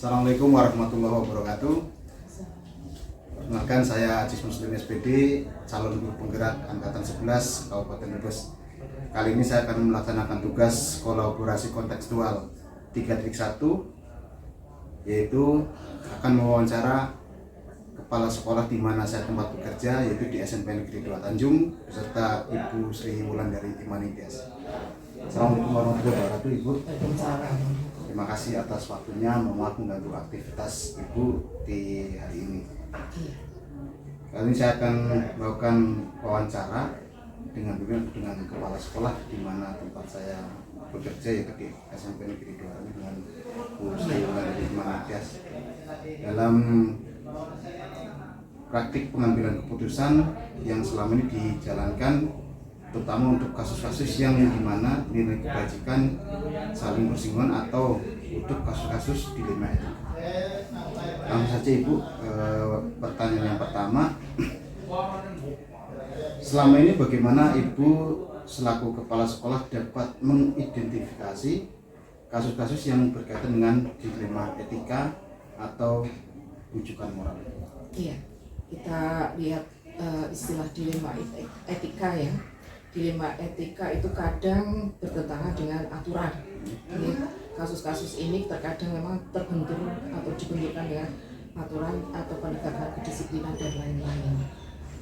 Assalamualaikum warahmatullahi wabarakatuh. Perkenalkan, saya Aziz Muslim SPD, calon guru penggerak Angkatan 11 Kabupaten Brebes. Kali ini saya akan melaksanakan tugas kolaborasi kontekstual 3.1, yaitu akan mewawancara kepala sekolah di mana saya tempat bekerja, yaitu di SMP Negeri 2 Tanjung, beserta Ibu Sri Wulandari Imanides. Assalamualaikum warahmatullahi wabarakatuh, Ibu. Terima kasih atas waktunya, mohon maaf mengganggu aktivitas Ibu di hari ini. Kali ini saya akan melakukan wawancara dengan kepala sekolah di mana tempat saya bekerja, yaitu di SMP Negeri 2 dengan Bu Sri Wulandari Imanides. Dalam praktik pengambilan keputusan yang selama ini dijalankan, terutama untuk kasus-kasus yang dimana nilai kebajikan saling bersinggungan atau untuk kasus-kasus dilema etika. Langsung saja Ibu, pertanyaan yang pertama, selama ini bagaimana Ibu selaku kepala sekolah dapat mengidentifikasi kasus-kasus yang berkaitan dengan dilema etika atau rujukan moral? Iya, kita lihat istilah dilema etika ya. Dilema etika itu kadang bertentangan dengan aturan. Jadi, kasus-kasus ini terkadang memang terbentur atau dibenturkan dengan aturan atau penegakan kedisiplinan dan lain-lain.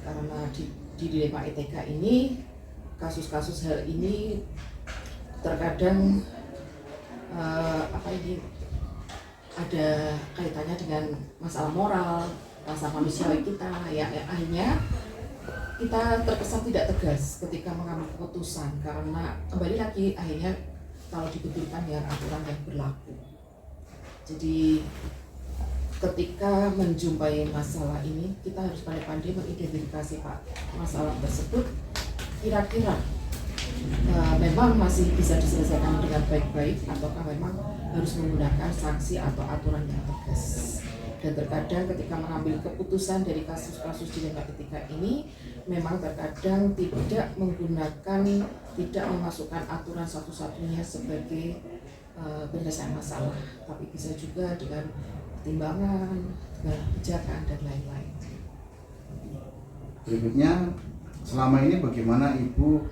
Karena di dilema etika ini, kasus-kasus hal ini terkadang ada kaitannya dengan masalah moral, rasa manusiawi kita, ya akhirnya kita terkesan tidak tegas ketika mengambil keputusan, karena kembali lagi akhirnya kalau dibenturkan dengan aturan yang berlaku. Jadi ketika menjumpai masalah ini, kita harus pandai-pandai mengidentifikasi masalah tersebut kira-kira memang masih bisa diselesaikan dengan baik-baik ataukah memang harus menggunakan sanksi atau aturan yang tegas. Dan terkadang ketika mengambil keputusan dari kasus-kasus dilema etika ini, memang terkadang tidak memasukkan aturan satu-satunya sebagai penyelesaian masalah, tapi bisa juga dengan pertimbangan, dengan kebijakan dan lain-lain. Berikutnya, selama ini bagaimana Ibu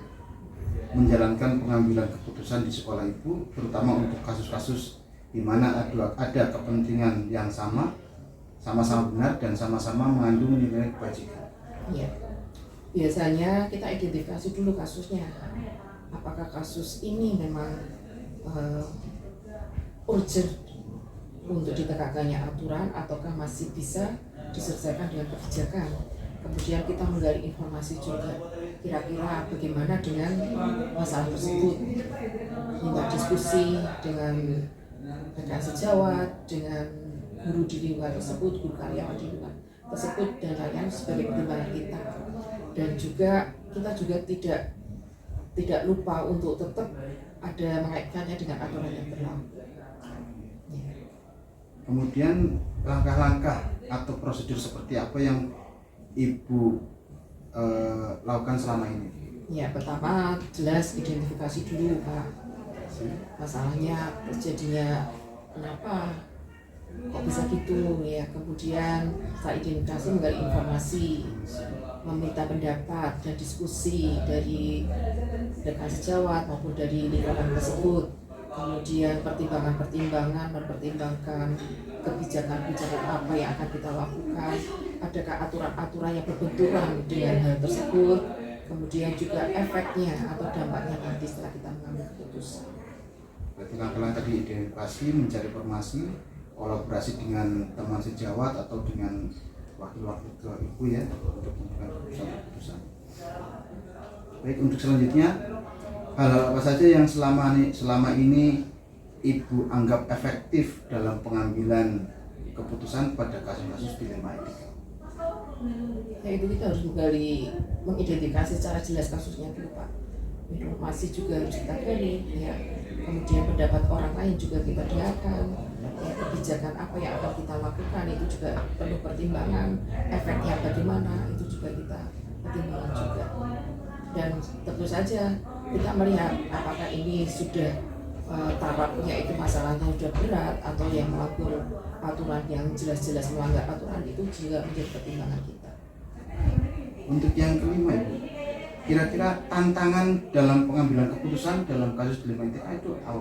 menjalankan pengambilan keputusan di sekolah Ibu, terutama untuk kasus-kasus di mana ada kepentingan yang sama-sama benar dan sama-sama mengandung nilai kebajikan? Ya, biasanya kita identifikasi dulu kasusnya. Apakah kasus ini memang urgent untuk ditegakkannya aturan ataukah masih bisa diselesaikan dengan kebijakan? Kemudian kita menggali informasi juga, kira-kira bagaimana dengan masalah tersebut, minta diskusi dengan rekan sejawat, dengan guru di lingkungan tersebut, guru karyawan di lingkungan tersebut, dan lain-lain sebagai pertimbangan kita. Dan juga kita juga tidak lupa untuk tetap ada mengaitkannya dengan aturan yang berlaku. Ya. Kemudian langkah-langkah atau prosedur seperti apa yang Ibu lakukan selama ini? Ya, pertama jelas identifikasi dulu Pak, masalahnya terjadinya kenapa, kok bisa gitu ya. Kemudian setelah identifikasi menggali informasi, meminta pendapat dan diskusi dari rekan sejawat maupun dari lingkungan tersebut. Kemudian mempertimbangkan kebijakan-kebijakan apa yang akan kita lakukan, adakah aturan-aturan yang berbenturan dengan hal tersebut, kemudian juga efeknya atau dampaknya nanti setelah kita mengambil keputusan. Berarti langkah-langkah tadi identifikasi, mencari informasi, kolaborasi dengan teman sejawat atau dengan wakil-wakil ketua Ibu ya untuk menentukan keputusan. Baik, untuk selanjutnya, hal-hal apa saja yang selama ini Ibu anggap efektif dalam pengambilan keputusan pada kasus-kasus dilema etika? Ya, itu kita harus mengidentifikasi secara jelas kasusnya dulu Pak. Informasi juga harus kita gali ya. Kemudian pendapat orang lain juga kita dengarkan ya. Kebijakan apa yang akan kita lakukan itu juga perlu pertimbangan, efeknya bagaimana itu juga kita pertimbangkan juga. Dan tentu saja kita melihat apakah ini sudah tarafnya itu masalahnya sudah berat atau yang melanggar aturan yang jelas-jelas melanggar aturan, itu juga menjadi pertimbangan kita. Untuk yang kelima Ibu, kira-kira tantangan dalam pengambilan keputusan dalam kasus dilema etika itu apa?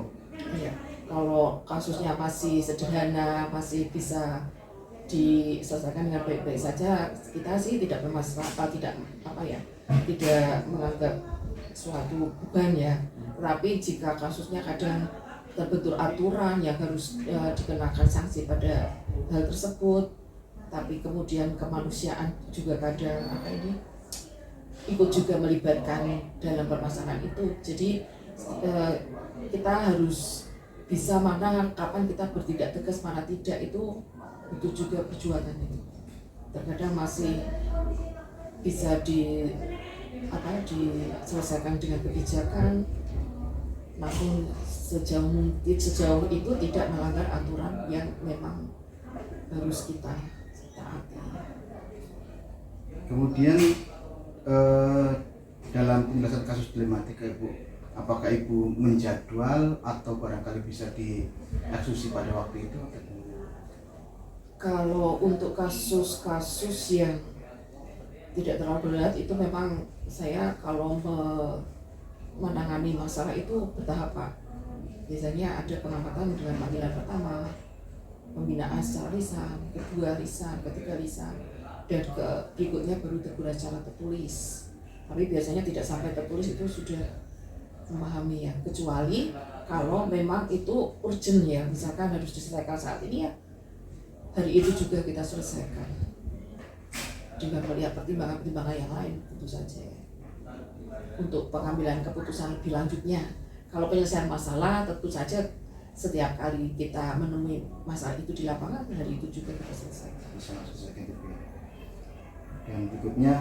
Iya, kalau kasusnya masih sederhana, masih bisa diselesaikan dengan baik-baik saja, kita sih tidak bermasalah, tidak menganggap suatu beban ya. Tetapi jika kasusnya kadang terbentur aturan yang harus dikenakan sanksi pada hal tersebut, tapi kemudian kemanusiaan juga kadang ikut juga melibatkan dalam permasalahan itu. Jadi kita harus bisa mana kapan kita bertindak tegas, mana tidak, itu butuh juga perjuangan itu. Terkadang masih bisa diselesaikan dengan kebijakan, namun sejauh itu tidak melanggar aturan yang memang harus kita taati. Kemudian dalam penjelasan kasus dilema etika Ibu, apakah Ibu menjadwal atau barangkali bisa dieksekusi pada waktu itu? Kalau untuk kasus-kasus yang tidak terlalu berat, itu memang saya kalau menangani masalah itu bertahap Pak. Biasanya ada pengamatan dengan panggilan pertama, pembinaan secara lisan, kedua lisan, ketiga lisan, dan berikutnya baru teguran secara tertulis. Tapi biasanya tidak sampai tertulis, itu sudah memahami ya, kecuali kalau memang itu urgent ya, misalkan harus diselesaikan saat ini ya, hari itu juga kita selesaikan dengan melihat pertimbangan-pertimbangan yang lain, tentu saja untuk pengambilan keputusan lebih lanjutnya. Kalau penyelesaian masalah, tentu saja setiap kali kita menemui masalah itu di lapangan, hari itu juga kita selesaikan. Bisa selesaikan gitu ya. Dan berikutnya,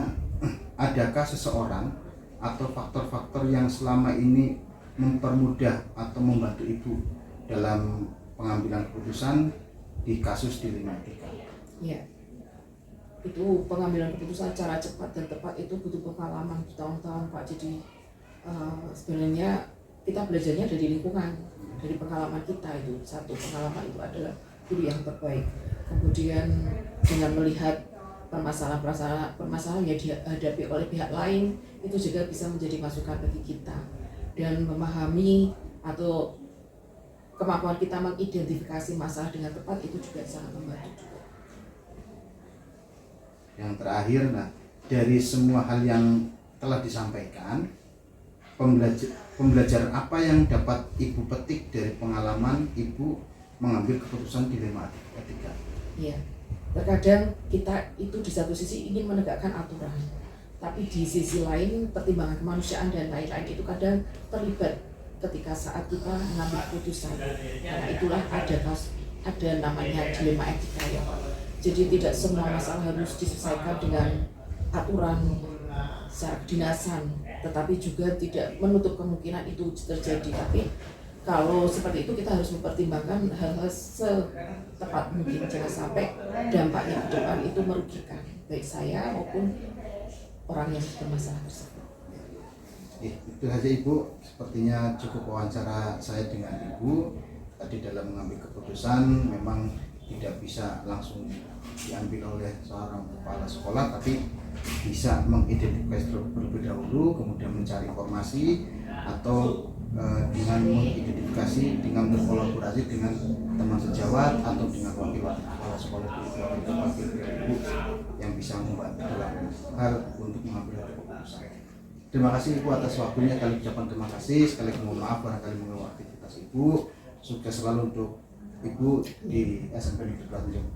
adakah seseorang atau faktor-faktor yang selama ini mempermudah atau membantu Ibu dalam pengambilan keputusan di kasus dilema etika? Ya, itu pengambilan keputusan secara cepat dan tepat itu butuh pengalaman bertahun-tahun Pak. Jadi sebenarnya kita belajarnya dari lingkungan, dari pengalaman kita. Itu satu, pengalaman itu adalah guru yang terbaik. Kemudian dengan melihat permasalahan yang dihadapi oleh pihak lain, itu juga bisa menjadi masukan bagi kita, dan memahami atau kemampuan kita mengidentifikasi masalah dengan tepat itu juga sangat membantu juga. Yang terakhir, dari semua hal yang telah disampaikan, pembelajaran apa yang dapat Ibu petik dari pengalaman Ibu mengambil keputusan dilema etika? Iya, terkadang kita itu di satu sisi ingin menegakkan aturan, tapi di sisi lain pertimbangan kemanusiaan dan lain-lain itu kadang terlibat ketika saat kita mengambil keputusan. Karena itulah ada namanya dilema etika ya Pak. Jadi tidak semua masalah harus diselesaikan dengan aturan secara kedinasan, tetapi juga tidak menutup kemungkinan itu terjadi. Tapi kalau seperti itu kita harus mempertimbangkan hal-hal setepat mungkin, jangan sampai dampaknya ke depan itu merugikan baik saya maupun orang yang bermasalah tersebut. Itu saja Ibu, sepertinya cukup wawancara saya dengan Ibu. Tadi dalam mengambil keputusan memang tidak bisa langsung diambil oleh seorang kepala sekolah, tapi bisa mengidentifikasi terlebih dahulu, kemudian mencari informasi, atau dengan mengidentifikasi, dengan berkolaborasi dengan teman sejawat atau dengan wakil-wakil kepala sekolah, wakil ibu yang bisa membantu dalam hal untuk mengambil keputusan. Terima kasih Ibu atas waktunya. Kali ucapan terima kasih, sekali mohon maaf barangkali mengganggu aktivitas Ibu. Sukses selalu untuk Ibu di SMP Negeri Tanjung.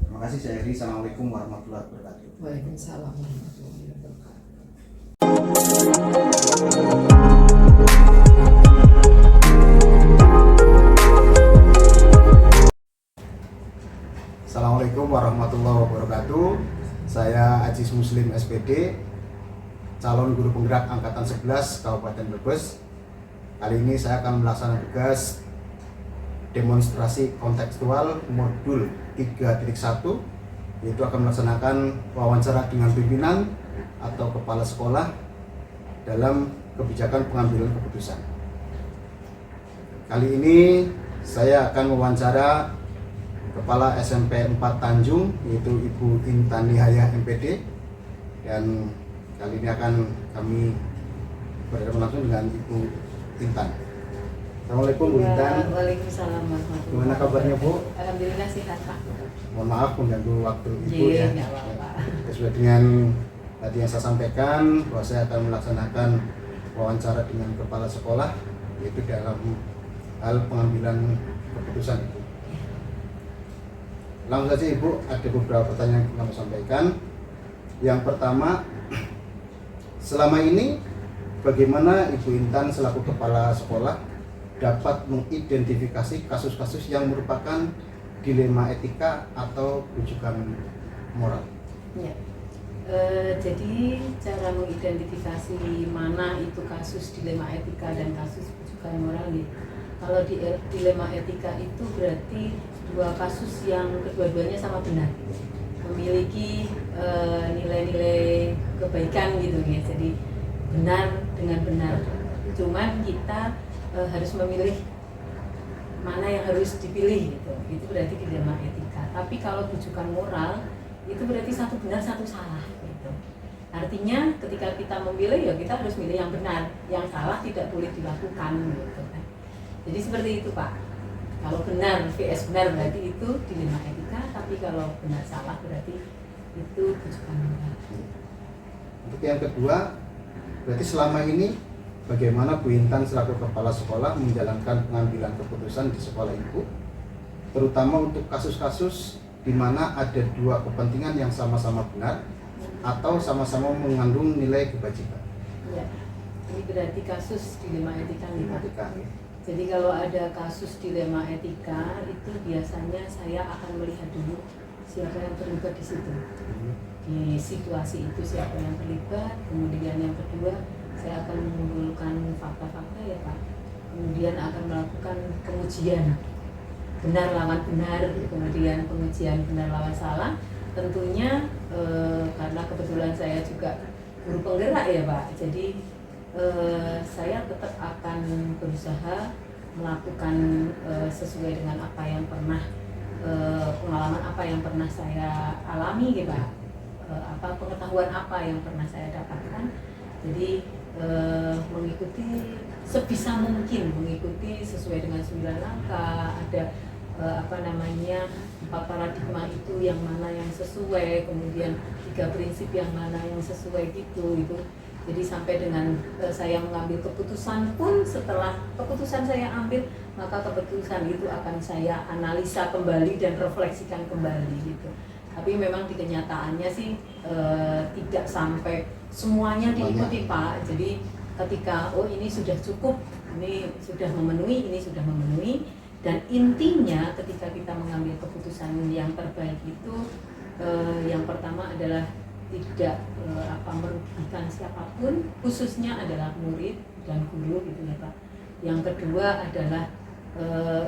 Terima kasih, saya Eri. Assalamualaikum warahmatullahi wabarakatuh. Waalaikumsalam warahmatullahi wabarakatuh. Assalamualaikum warahmatullahi wabarakatuh. Saya Ajis Muslim SPD, calon guru penggerak angkatan 11 Kabupaten Brebes. Kali ini saya akan melaksanakan tugas demonstrasi kontekstual modul 3.1, yaitu akan melaksanakan wawancara dengan pimpinan atau kepala sekolah dalam kebijakan pengambilan keputusan. Kali ini saya akan mewawancara Kepala SMP 4 Tanjung, yaitu Ibu Intan Nihaya MPD, dan kali ini akan kami berhadapan langsung dengan Ibu Intan. Assalamualaikum Bu Intan. Waalaikumsalam warahmatullahi Gimana kabarnya Bu? Alhamdulillah sehat Pak. Mohon maaf mengganggu waktu Ibu ya. Nggak apa-apa. Sesuai dengan tadi yang saya sampaikan bahwa saya akan melaksanakan wawancara dengan kepala sekolah, yaitu dalam hal pengambilan keputusan itu. Langsung saja Ibu, ada beberapa pertanyaan yang kami sampaikan. Yang pertama, selama ini bagaimana Ibu Intan selaku kepala sekolah dapat mengidentifikasi kasus-kasus yang merupakan dilema etika atau rujukan moral? Ya. Jadi cara mengidentifikasi mana itu kasus dilema etika dan kasus rujukan moral nih. Kalau di dilema etika itu berarti dua kasus yang kedua-duanya sama benar, memiliki nilai-nilai kebaikan gitu ya. Jadi benar dengan benar. Cuman kita harus memilih mana yang harus dipilih gitu. Itu berarti dilema etika. Tapi kalau rujukan moral itu berarti satu benar satu salah gitu. Artinya ketika kita memilih ya kita harus milih yang benar, yang salah tidak boleh dilakukan gitu kan. Jadi seperti itu Pak. Kalau benar vs benar berarti itu dilema etika, tapi kalau benar salah berarti itu rujukan moral. Untuk yang kedua, berarti selama ini bagaimana Bu Intan selaku kepala sekolah menjalankan pengambilan keputusan di sekolah Ibu, terutama untuk kasus-kasus di mana ada dua kepentingan yang sama-sama benar atau sama-sama mengandung nilai kebajikan? Ya, ini berarti kasus dilema etika nih Pak. Etika, ya. Jadi kalau ada kasus dilema etika itu biasanya saya akan melihat dulu siapa yang terlibat di situ. Di situasi itu siapa yang terlibat, kemudian yang kedua saya akan mengumpulkan fakta-fakta ya Pak. Kemudian akan melakukan pengujian benar lawan benar, kemudian pengujian benar lawan salah. Tentunya karena kebetulan saya juga guru penggerak ya Pak. Jadi saya tetap akan berusaha melakukan sesuai dengan apa yang pernah pengalaman apa yang pernah saya alami gitu Pak. Pengetahuan apa yang pernah saya dapatkan. Jadi mengikuti sebisa mungkin, mengikuti sesuai dengan 9 langkah, ada 4 paradigma itu yang mana yang sesuai, kemudian 3 prinsip yang mana yang sesuai gitu. Jadi sampai dengan saya mengambil keputusan pun, setelah keputusan saya ambil, maka keputusan itu akan saya analisa kembali dan refleksikan kembali gitu. Tapi memang di kenyataannya sih tidak sampai semuanya diikuti Pak. Jadi ketika ini sudah cukup, ini sudah memenuhi, ini sudah memenuhi, dan intinya ketika kita mengambil keputusan yang terbaik itu yang pertama adalah tidak merugikan siapapun, khususnya adalah murid dan guru gitu ya Pak. Yang kedua adalah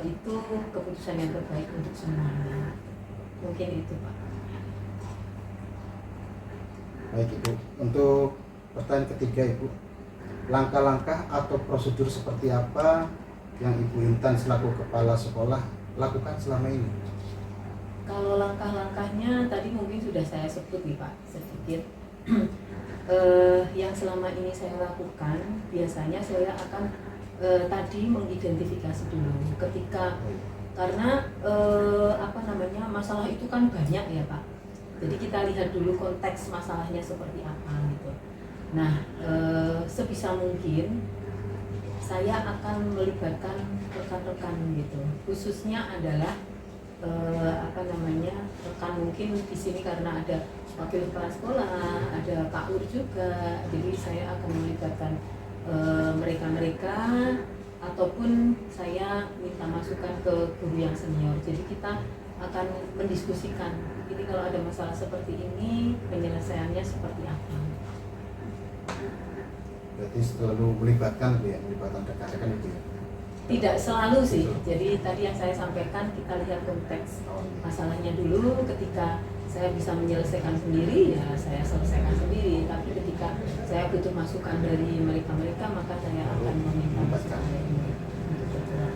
itu keputusan yang terbaik untuk semuanya. Mungkin itu Pak. Baik Ibu, untuk pertanyaan ketiga Ibu, langkah-langkah atau prosedur seperti apa yang Ibu Intan selaku kepala sekolah lakukan selama ini? Kalau langkah-langkahnya tadi mungkin sudah saya sebut nih Pak sedikit. Yang selama ini saya lakukan biasanya saya akan tadi mengidentifikasi dulu ketika karena masalah itu kan banyak ya Pak. Jadi kita lihat dulu konteks masalahnya seperti apa gitu. Nah, sebisa mungkin saya akan melibatkan rekan-rekan gitu. Khususnya adalah rekan mungkin di sini karena ada wakil kepala sekolah, ada Pak Ur juga. Jadi saya akan melibatkan mereka-mereka ataupun saya minta masukan ke guru yang senior. Jadi kita akan mendiskusikan ini kalau ada masalah seperti ini penyelesaiannya seperti apa. Berarti selalu melibatkan rekan-rekan itu ya? Tidak selalu sih. Jadi tadi yang saya sampaikan kita lihat konteks masalahnya dulu. Ketika saya bisa menyelesaikan sendiri ya saya selesaikan sendiri. Tapi ketika saya butuh masukan dari mereka maka saya akan meminta masukan dari mereka untuk bergerak.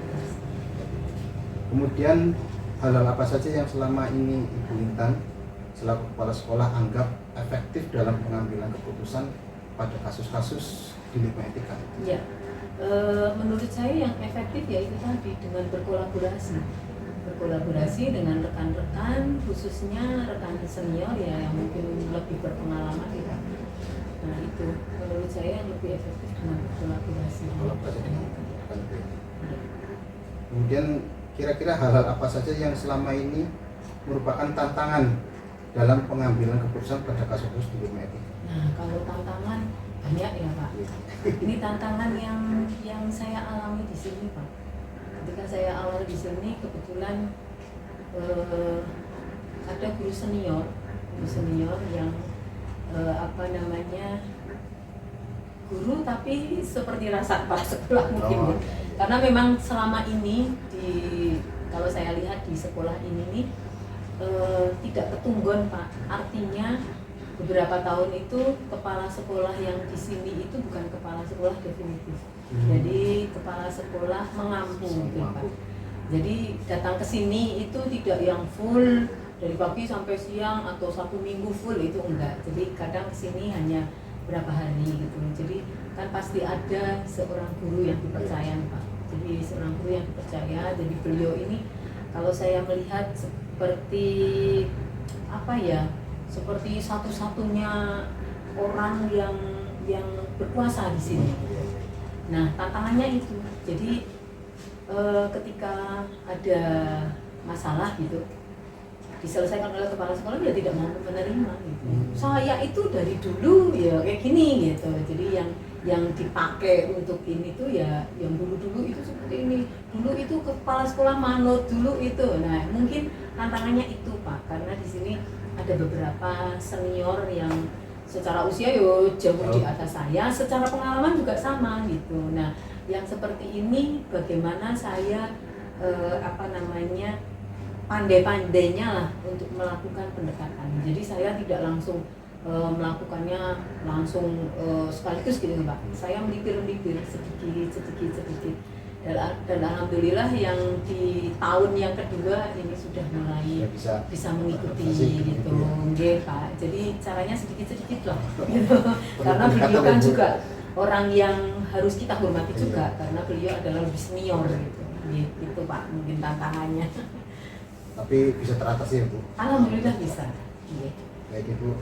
Kemudian hal-hal apa saja yang selama ini Ibu Intan selaku kepala sekolah anggap efektif dalam pengambilan keputusan pada kasus-kasus dilema etika? Ya, menurut saya yang efektif ya itu tadi dengan berkolaborasi dengan rekan-rekan, khususnya rekan senior ya yang mungkin lebih berpengalaman ya. Nah itu menurut saya yang lebih efektif dengan berkolaborasi. Kemudian kira-kira hal-hal apa saja yang selama ini merupakan tantangan dalam pengambilan keputusan pada kasus-kasus dilema etika? Nah kalau tantangan banyak ya Pak. Ini tantangan yang saya alami di sini Pak. Ketika saya awal di sini kebetulan ada guru senior yang guru tapi seperti rasa kepala sekolah mungkin ya. Karena memang selama ini kalau saya lihat di sekolah ini nih tidak ketunggon Pak. Artinya beberapa tahun itu kepala sekolah yang di sini itu bukan kepala sekolah definitif. Jadi kepala sekolah mengampu gitu Pak. Jadi datang ke sini itu tidak yang full dari pagi sampai siang atau 1 minggu full, itu enggak. Jadi kadang ke sini hanya berapa hari gitu. Jadi kan pasti ada seorang guru yang dipercaya Pak. Jadi seorang guru yang dipercaya. Jadi beliau ini kalau saya melihat seperti seperti satu-satunya orang yang berkuasa di sini. Nah tantangannya itu. Jadi ketika ada masalah gitu diselesaikan oleh kepala sekolah, dia tidak mau menerima gitu. Saya itu dari dulu ya kayak gini gitu. Jadi yang dipakai untuk ini tuh ya yang dulu itu seperti ini. Dulu itu kepala sekolah manut dulu itu. Nah, mungkin tantangannya itu Pak, karena di sini ada beberapa senior yang secara usia jauh di atas saya, secara pengalaman juga sama gitu. Nah, yang seperti ini bagaimana saya pandai-pandainya lah untuk melakukan pendekatan. Jadi saya tidak langsung melakukannya langsung sekaligus gitu Pak. Saya melipir-melipir sedikit. Dan alhamdulillah yang di tahun yang kedua ini sudah mulai bisa mengikuti gitu, nggih Pak. Jadi caranya sedikit lah gitu. Karena beliau kan juga orang yang harus kita hormati juga karena beliau adalah lebih senior gitu Pak, mungkin tantangannya. Tapi bisa teratasi ya Bu? Alhamdulillah bisa. Baik Ibu.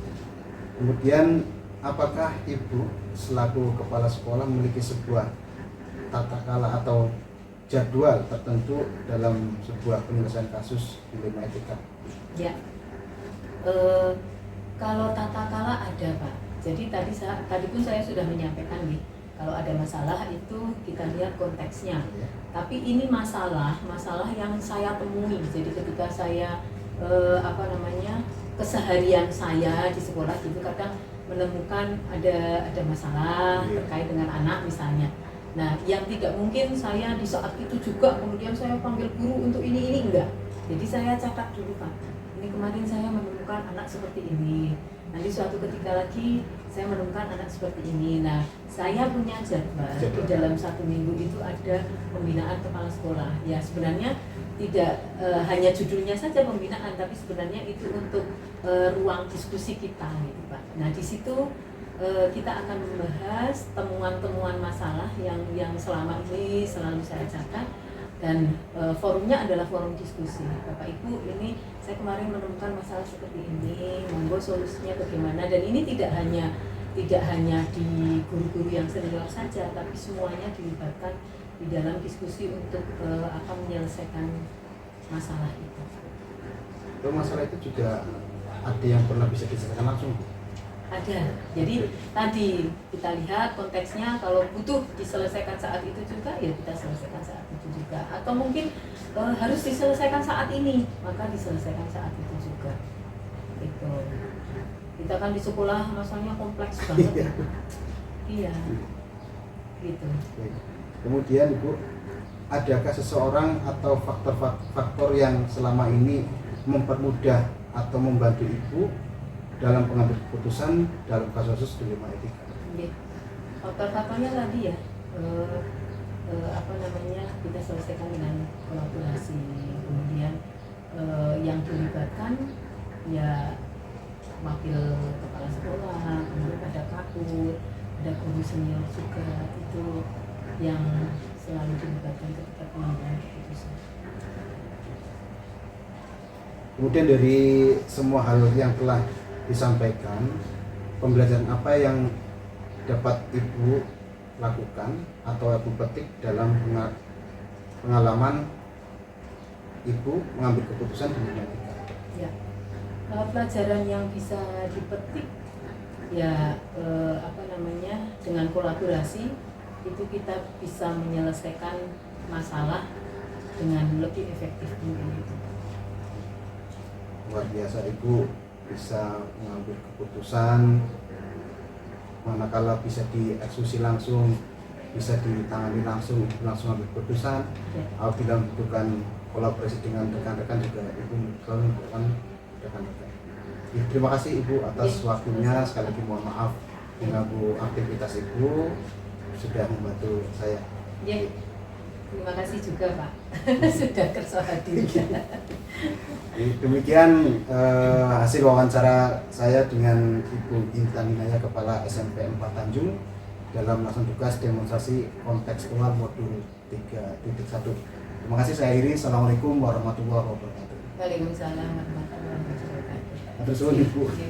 Kemudian apakah Ibu selaku kepala sekolah memiliki sebuah tata kala atau jadwal tertentu dalam sebuah penyelesaian kasus dilema etika? Ya, kalau tata kala ada Pak. Jadi tadi pun saya sudah menyampaikan nih, kalau ada masalah itu kita lihat konteksnya. Ya. Tapi ini masalah yang saya temui. Jadi ketika saya keseharian saya di sekolah gitu kadang menemukan ada masalah terkait dengan anak misalnya. Nah, yang tidak mungkin saya di saat itu juga kemudian saya panggil guru untuk ini enggak. Jadi saya catat dulu Pak. Ini kemarin saya menemukan anak seperti ini. Nanti suatu ketika lagi saya menemukan anak seperti ini. Nah, saya punya jadwal di dalam 1 minggu itu ada pembinaan kepala sekolah. Ya sebenarnya tidak hanya judulnya saja pembinaan, tapi sebenarnya itu untuk ruang diskusi kita gitu Pak. Nah di situ kita akan membahas temuan-temuan masalah yang selama ini selalu saya catat, dan forumnya adalah forum diskusi. Bapak Ibu, ini saya kemarin menemukan masalah seperti ini, monggo solusinya bagaimana. Dan ini tidak hanya di guru-guru yang senior saja, tapi semuanya dilibatkan di dalam diskusi untuk menyelesaikan masalah itu. Kalau masalah itu juga ada yang pernah bisa diselesaikan langsung? Ada. Jadi tadi kita lihat konteksnya, kalau butuh diselesaikan saat itu juga ya kita selesaikan saat itu juga. Atau mungkin harus diselesaikan saat ini, maka diselesaikan saat itu juga. Gitu. Kita kan di sekolah masalahnya kompleks banget. Iya. Gitu. Kemudian Ibu, adakah seseorang atau faktor-faktor yang selama ini mempermudah atau membantu Ibu dalam pengambil keputusan dalam kasus dilema etika? Faktor-faktornya tadi ya, kita selesaikan dengan kolaborasi. Kemudian yang dilibatkan ya wakil kepala sekolah, kemudian ada kapur, ada guru senior juga, itu yang selalu dilibatkan ketika pengambilan keputusan. Kemudian dari semua hal yang telah disampaikan, pembelajaran apa yang dapat Ibu lakukan atau Ibu petik dalam pengalaman Ibu mengambil keputusan di bidang etika? Ya, pelajaran yang bisa dipetik ya dengan kolaborasi itu kita bisa menyelesaikan masalah dengan lebih efektif mungkin itu. Luar biasa, Ibu bisa mengambil keputusan, manakala bisa dieksekusi langsung, bisa ditangani langsung, Ibu langsung ambil keputusan. Ya. Apabila membutuhkan kolaborasi dengan rekan-rekan juga Ibu selalu membutuhkan rekan-rekan. Terima kasih Ibu atas waktunya. Sekali lagi mohon maaf mengganggu aktivitas Ibu, sudah membantu saya. Ya, terima kasih juga Pak sudah kersa hadir. Demikian hasil wawancara saya dengan Ibu Intan Hinaya, Kepala SMP 4 Tanjung, dalam melaksanakan tugas demonstrasi kontekstual modul 3.1. Terima kasih, saya akhiri. Assalamualaikum warahmatullahi wabarakatuh. Waalaikumsalam warahmatullahi wabarakatuh. Atur suwun Ibu. Ya.